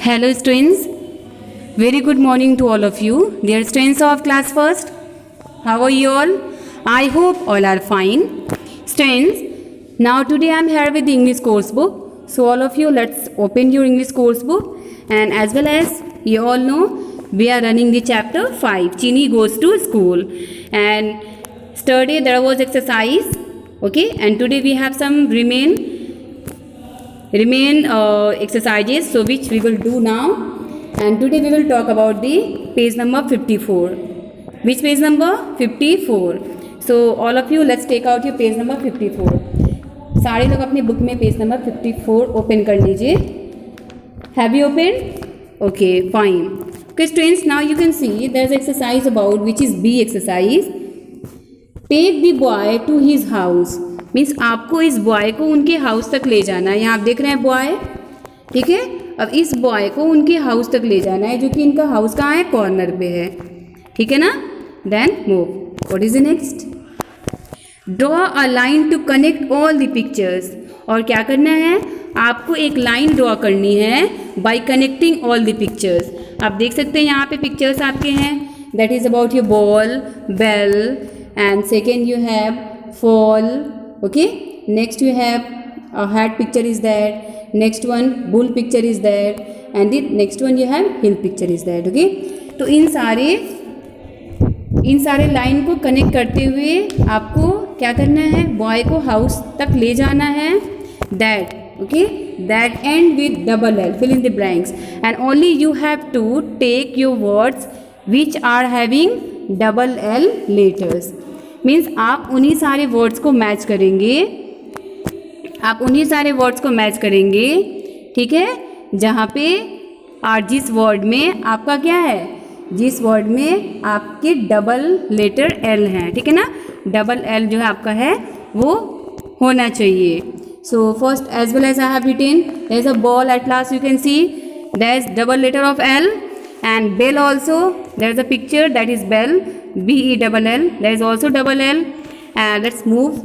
Hello students, very good morning to all of you. Dear students of class first, how are you all? I hope all are fine. Students, now today I am here with the English course book. So all of you, let's open your English course book, and as well as you all know, we are running the chapter 5, Chini goes to school, and yesterday there was exercise, okay, and today we have some remain exercises, so which we will do now. And today we will talk about the page number 54. Which page number? 54. So all of you, let's take out your page number 54. सारे लोग अपनी book में page number 54 open कर लीजिए. Have you opened? Okay, fine. Okay students, now you can see there is exercise about which is B exercise. Take the boy to his house. Means आपको इस boy को उनके house तक ले जाना है. यहाँ आप देख रहे हैं बॉय, ठीक है. अब इस बॉय को उनके हाउस तक ले जाना है, जो कि इनका हाउस कहाँ है, कॉर्नर पे है, ठीक है ना. Then move. What is the next? Draw a line to connect all the pictures. और क्या करना है, आपको एक लाइन ड्रॉ करनी है by connecting all the pictures. आप देख सकते हैं यहाँ पे पिक्चर्स आपके हैं. That is about your ball, bell, and second you have fall. Okay, next you have a hat picture is there, next one bull picture is there, and the next one you have hill picture is there. Okay, तो इन सारे line को connect करते हुए आपको क्या करना है, boy को हाउस तक ले जाना है. That, okay, that end with double L, fill in the blanks, and only you have to take your words which are having double L letters. Means आप उन्हीं सारे वर्ड्स को मैच करेंगे, ठीक है, जहाँ पे और जिस वर्ड में आपका क्या है, जिस वर्ड में आपके डबल लेटर एल हैं, ठीक है ना. डबल एल जो है आपका है वो होना चाहिए. So first as well as I have written there is a ball at last, you can see there is double letter of L, and bell also, there is a picture that is bell, B-E-double-L, there is also double L. And let's move.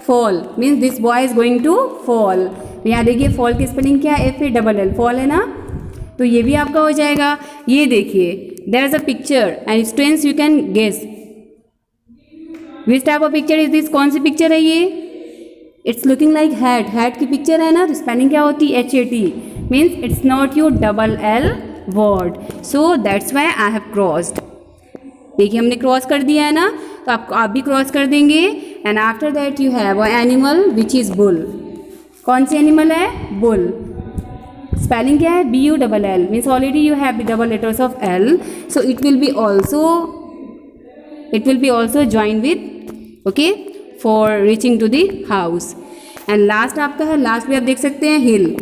fall means this boy is going to fall. यहाँ देखिए fall की spelling क्या है, F-A-double-L, fall है ना, तो ये भी आपका हो जाएगा. ये देखिए there is a picture and students you can guess which type of picture is this. कौन सी पिक्चर है ये? It's looking like hat. hat की पिक्चर है ना, तो स्पेलिंग क्या होती है, H-A-T, means it's not your double L word, so that's why I have crossed. देखिए हमने क्रॉस कर दिया है ना, तो आप भी क्रॉस कर देंगे. And after that you have a animal which is bull. कौन सी एनिमल है, बुल. स्पेलिंग क्या है, B-U-L-L, means already you have the double letters of L, so it will be also join with, okay, for reaching to the house. एंड last आपका है, last भी आप देख सकते हैं हिल,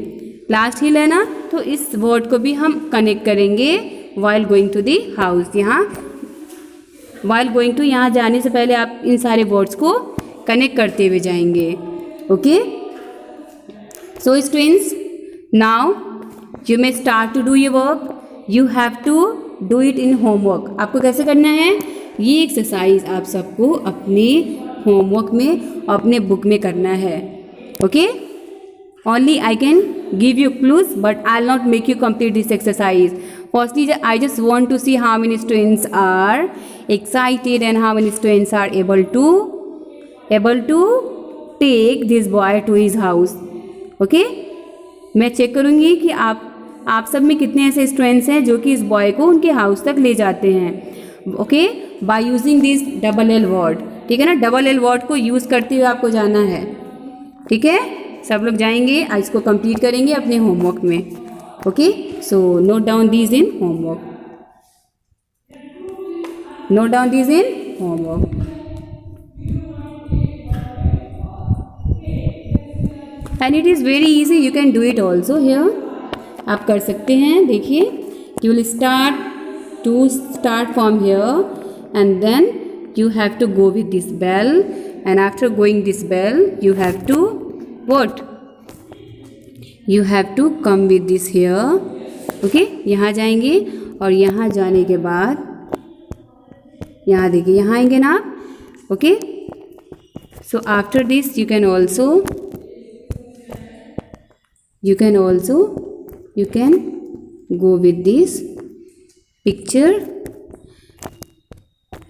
लास्ट हिल है ना, तो इस वर्ड को भी हम कनेक्ट करेंगे while going to the house. यहाँ वाइल गोइंग टू, यहाँ जाने से पहले आप इन सारे वर्ड्स को कनेक्ट करते हुए जाएंगे. Okay, so students, now you may start to do your work. You have to do it in homework. आपको कैसे करना है, ये एक्सरसाइज आप सबको अपने होमवर्क में, अपने बुक में करना है. Okay, only I can give you clues, but I'll not make you complete this exercise. Firstly, I just want to see how many students are excited and how many students are able to take this boy to his house. Okay, मैं check करूँगी कि आप सब में कितने ऐसे students हैं जो कि इस बॉय को उनके हाउस तक ले जाते हैं. Okay, by using this double L word, ठीक है ना. डबल एल वर्ड को यूज़ करते हुए आपको जाना है, ठीक है. सब लोग जाएंगे, आज इसको कंप्लीट करेंगे अपने होमवर्क में. Okay, so note down these in homework. And it is very easy, you can do it also here. आप कर सकते हैं. देखिए, you will start from here and then you have to go with this bell, and after going this bell you have to what, you have to come with this here. okay, यहाँ जाएंगे और यहाँ जाने के बाद यहाँ देखिए यहाँ आएंगे ना आप. Okay, so after this you can also You can go with this picture,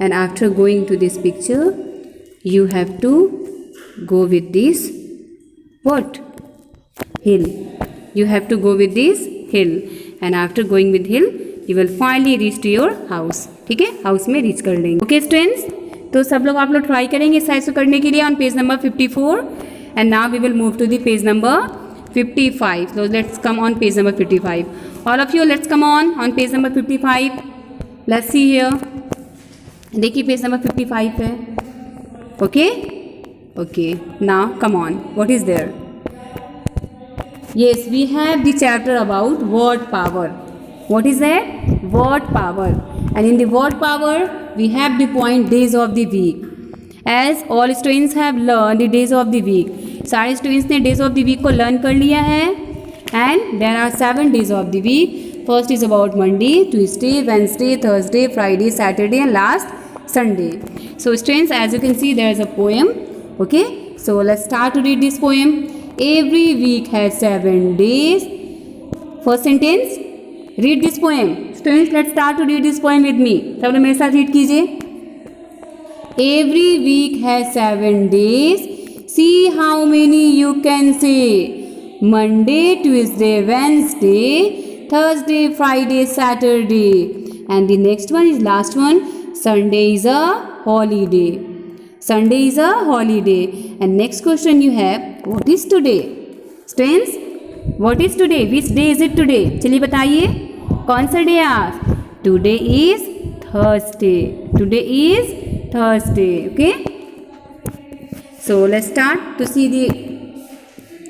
and after going to this picture you have to go with this what? Hill. You have to go with this hill, and after going with hill you will finally reach to your house. ठीक है, house में reach कर लेंगे. Okay students, तो सब लोग आप लोग ट्राई करेंगे इस साइज को करने के लिए on page number 54. And now we will move to the page number 55. So let's come on page number 55. All of you, let's come on page number 55. Let's see here. देखिए page number 55 है. Okay. Now come on. What is there? Yes, we have the chapter about word power. What is that? Word power. And in the word power, we have the point days of the week. As all students have learned the days of the week. सारे students ने days of the week को learn कर लिया है. And there are 7 days of the week. First is about Monday, Tuesday, Wednesday, Thursday, Friday, Saturday and last Sunday. So students, as you can see there is a poem. Okay, so let's start to read this poem. Every week has 7 days. First sentence, read this poem. Students, let's start to read this poem with me. सब लोग मेरे साथ read कीजिए. Every week has 7 days. See how many you can say. Monday, Tuesday, Wednesday, Thursday, Friday, Saturday. And the next one is last one. Sunday is a holiday. Sunday is a holiday. And next question you have, what is today? Students, what is today? Which day is it today? चलिए बताइए, कौन सा day आज? Today is Thursday. Today is Thursday. Okay. So let's start to see the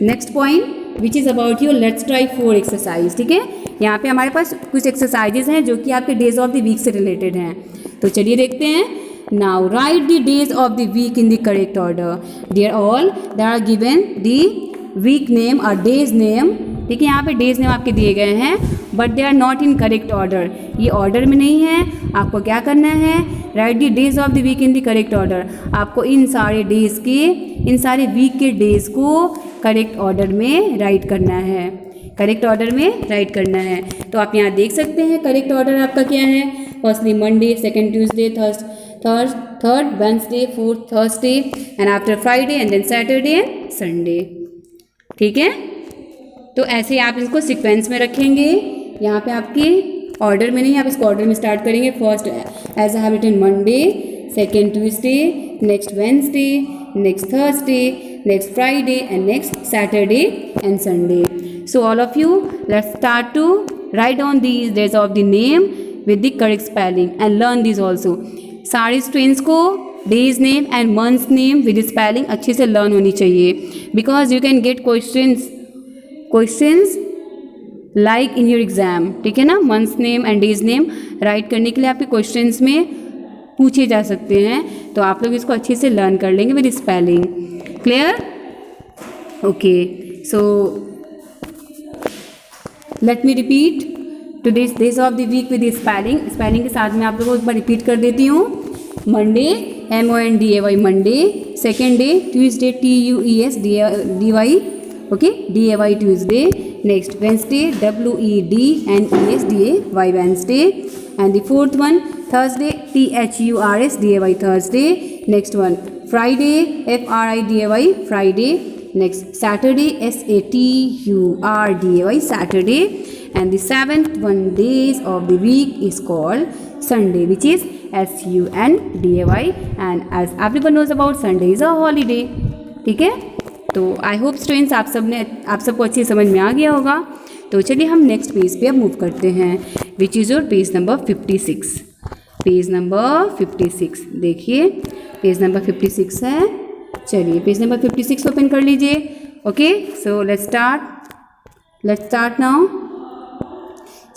next point, which is about your let's try 4 exercise. ठीक है, यहाँ पे हमारे पास कुछ एक्सरसाइजेज हैं जो कि आपके डेज ऑफ द वीक से रिलेटेड हैं. तो चलिए देखते हैं. Now write the days of the week in the correct order. Dear all, there are given the week name और डेज नेम. ठीक है, यहाँ पे डेज नेम आपके दिए गए हैं, but they are not in correct order. ये ऑर्डर में नहीं है. आपको क्या करना है? Write the days of the week in the correct order. आपको इन सारे डेज के, इन सारे वीक के डेज को करेक्ट ऑर्डर में राइट करना है. करेक्ट ऑर्डर में राइट करना है. तो आप यहाँ देख सकते हैं करेक्ट ऑर्डर आपका क्या है. Firstly Monday, second Tuesday, third Wednesday, fourth Thursday, and after Friday, and then Saturday and Sunday. ठीक है, तो ऐसे आप इसको सीक्वेंस में रखेंगे. यहाँ पे आपके ऑर्डर में नहीं, आप इसको ऑर्डर में स्टार्ट करेंगे. First as I have written Monday, second Tuesday, next Wednesday, next Thursday, next Friday, and next Saturday and Sunday. So all of you, let's start to write on these days of the name with the correct spelling and learn this also. सारे students को days name and months name with spelling अच्छे से learn होनी चाहिए, because you can get questions like in your exam. ठीक है ना, months name and days name right करने के लिए आपके क्वेश्चंस में पूछे जा सकते हैं. तो आप लोग इसको अच्छे से लर्न कर लेंगे with spelling. Clear? Okay, so let me repeat to this days of the week with spelling. Spelling के साथ में आप लोगों को एक बार रिपीट कर देती हूँ. Monday, MONDAY Monday. Second day, Tuesday, TUESDY, okay, DAY Tuesday. Next Wednesday, WEDNESDAY Wednesday. And the fourth one, Thursday, THURSDAY Thursday. Next one, Friday, FRIDAY Friday. Next Saturday, SATURDAY Saturday. And the seventh one days of the week is called Sunday, which is SUNDAY. And as everyone knows about, Sunday is a holiday. ठीक है, तो I hope students आप सबको अच्छी समझ में आ गया होगा. तो चलिए हम नेक्स्ट पेज पे अब मूव करते हैं, which is your page number 56. Page number 56 देखिए, पेज नंबर 56 है. चलिए पेज नंबर 56 ओपन कर लीजिए. Okay, so let's start now.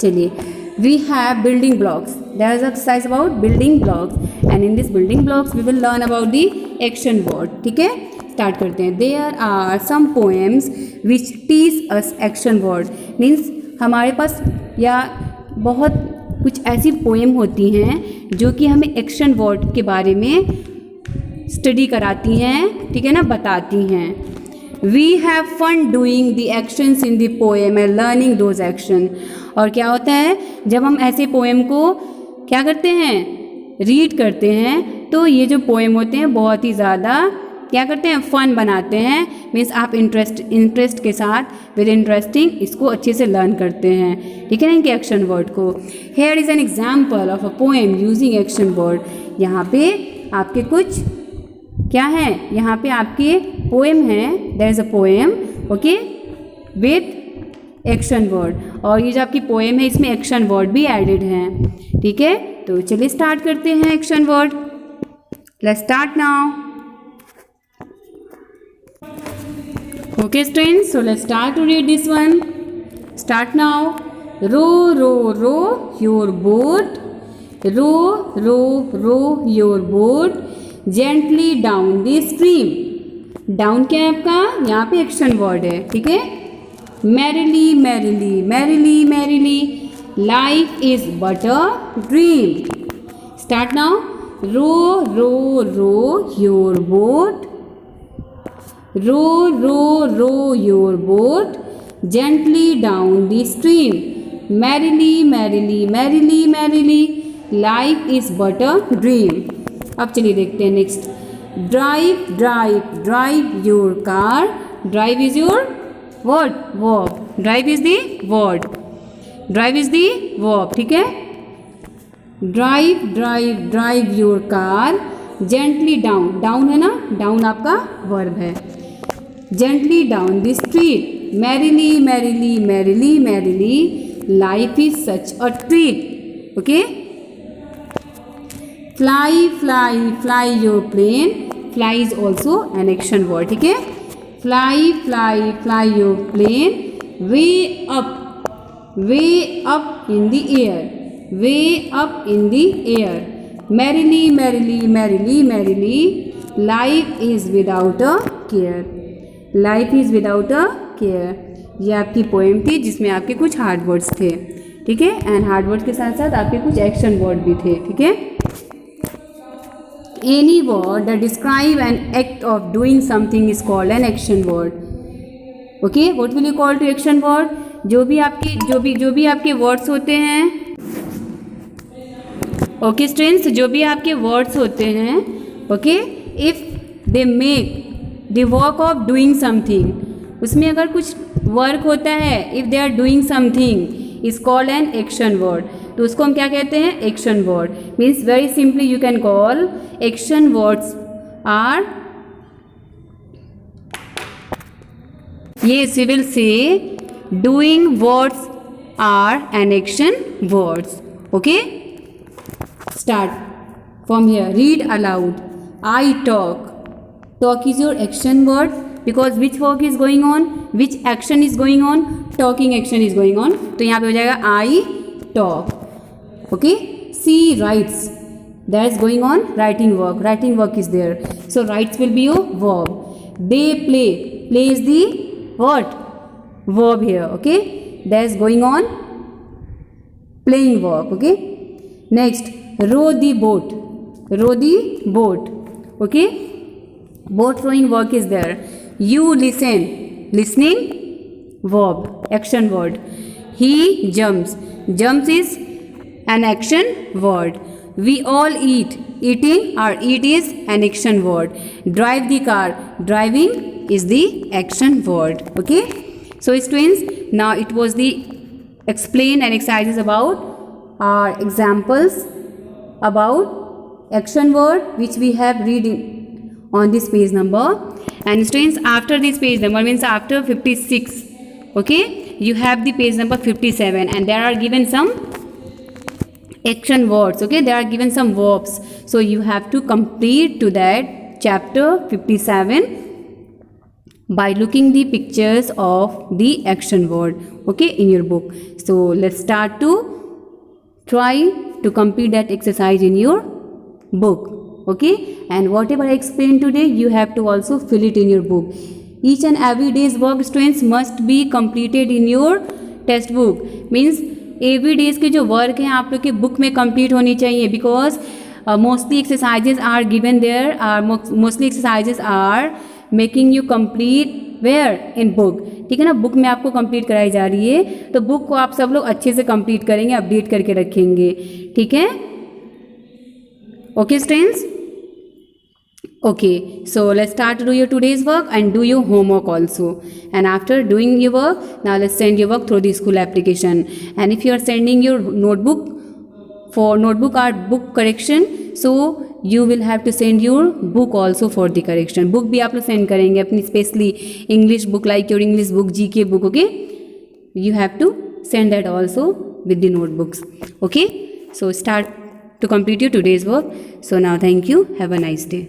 चलिए, we have building blocks. There is exercise about building blocks, and in this building blocks we will learn about the action word. ठीक है, start करते हैं. There are some poems which teach us action word. Means हमारे पास या बहुत कुछ ऐसी पोएम होती हैं जो कि हमें एक्शन वर्ड के बारे में स्टडी कराती हैं. ठीक है ना, बताती हैं. We have fun doing the actions in the poem and learning those action. और क्या होता है जब हम ऐसे पोएम को क्या करते हैं, रीड करते हैं, तो ये जो पोएम होते हैं बहुत ही ज़्यादा क्या करते हैं, फन बनाते हैं। मीन्स आप इंटरेस्ट के साथ विद इंटरेस्टिंग इसको अच्छे से लर्न करते हैं, ठीक है ना, इनके एक्शन वर्ड को। Here is an example of a poem using action word. यहाँ पे आपके कुछ क्या है, यहाँ पे आपके पोएम है, there is a poem okay with action word. और ये जो आपकी पोएम है इसमें एक्शन वर्ड भी एडेड हैं, ठीक है। तो चलिए स्टार्ट करते हैं action word. Let's start now. Okay students, so let's start to read this one. Start now. Row, row, row your boat. Row, row, row your boat gently down the stream. Down क्या है आपका, यहाँ पे action word है, ठीक है। Merrily, merrily, merrily, merrily, life is but a dream. Start now. Row, row, row your boat. Row, row, row your boat gently down the stream. Merrily, merrily, merrily, merrily, life is but a dream. अब चलिए देखते हैं next. Drive, drive, drive your car. Drive is your what? Verb. Drive is the word. Drive is the verb, ठीक है। Drive, drive, drive your car gently down. Down है ना, down आपका verb है। Gently down the street. Merrily, merrily, merrily, merrily, life is such a treat. Okay? Fly, fly, fly your plane. Fly is also an action word. ठीक है? Fly, fly, fly your plane. Way up in the air. Way up in the air. Merrily, merrily, merrily, merrily, life is without a care. Life is without a care. ये आपकी poem थी जिसमें आपके कुछ hard words थे, ठीक है, and hard words के साथ साथ आपके कुछ एक्शन वर्ड भी थे, ठीक है। Any word that describe an act of doing something is called an action word. Okay, what will you call to action word? जो भी आपके वर्ड्स होते हैं, ओके स्टूडेंट्स, जो भी आपके वर्ड्स होते हैं, okay, if they make the work of doing something, उसमें अगर कुछ वर्क होता है, if they are doing something is called an action word. तो उसको हम क्या कहते हैं, action word. Means very simply you can call action words are, yes we will say doing words are an action words. Okay, start from here. Read aloud. I talk. Talk is your action word because which work is going on, which action is going on, talking action is going on. तो यहाँ पे हो जाएगा I talk. Okay, she writes. That is going on writing work. Writing work is there. So writes will be your verb. They play. Play is the what? Verb here. Okay, that is going on playing work. Okay, next, row the boat. Row the boat. Okay, boat rowing work is there. You listen. Listening verb, action word. He jumps. Jumps is an action word. We all eat. Eating or eat is an action word. Drive the car. Driving is the action word. Okay, so students, now it was the explain and exercises about our examples about action word which we have read on this page number. And students, after this page number means after 56, okay, you have the page number 57 and there are given some action words. Okay, there are given some verbs, so you have to complete to that chapter 57 by looking the pictures of the action word, okay, in your book. So let's start to try to complete that exercise in your book. Okay, and whatever I explained today you have to also fill it in your book. Each and every day's work students must be completed in your text book. Means every days के जो work हैं आप लोग के book में complete होनी चाहिए, because mostly exercises are given there, are mostly exercises are making you complete where in book, ठीक है ना, बुक में आपको कंप्लीट कराई जा रही है, तो बुक को आप सब लोग अच्छे से कंप्लीट करेंगे, अपडेट करके रखेंगे, ठीक है। Okay students, okay, so let's start to do your today's work and do your homework also. And after doing your work, now let's send your work through the school application. And if you are sending your notebook for notebook or book correction, so you will have to send your book also for the correction. Book भी आप लोग send करेंगे अपनी specially English book like your English book, GK book, okay? You have to send that also with the notebooks, okay? So start to complete your today's work. So now thank you. Have a nice day.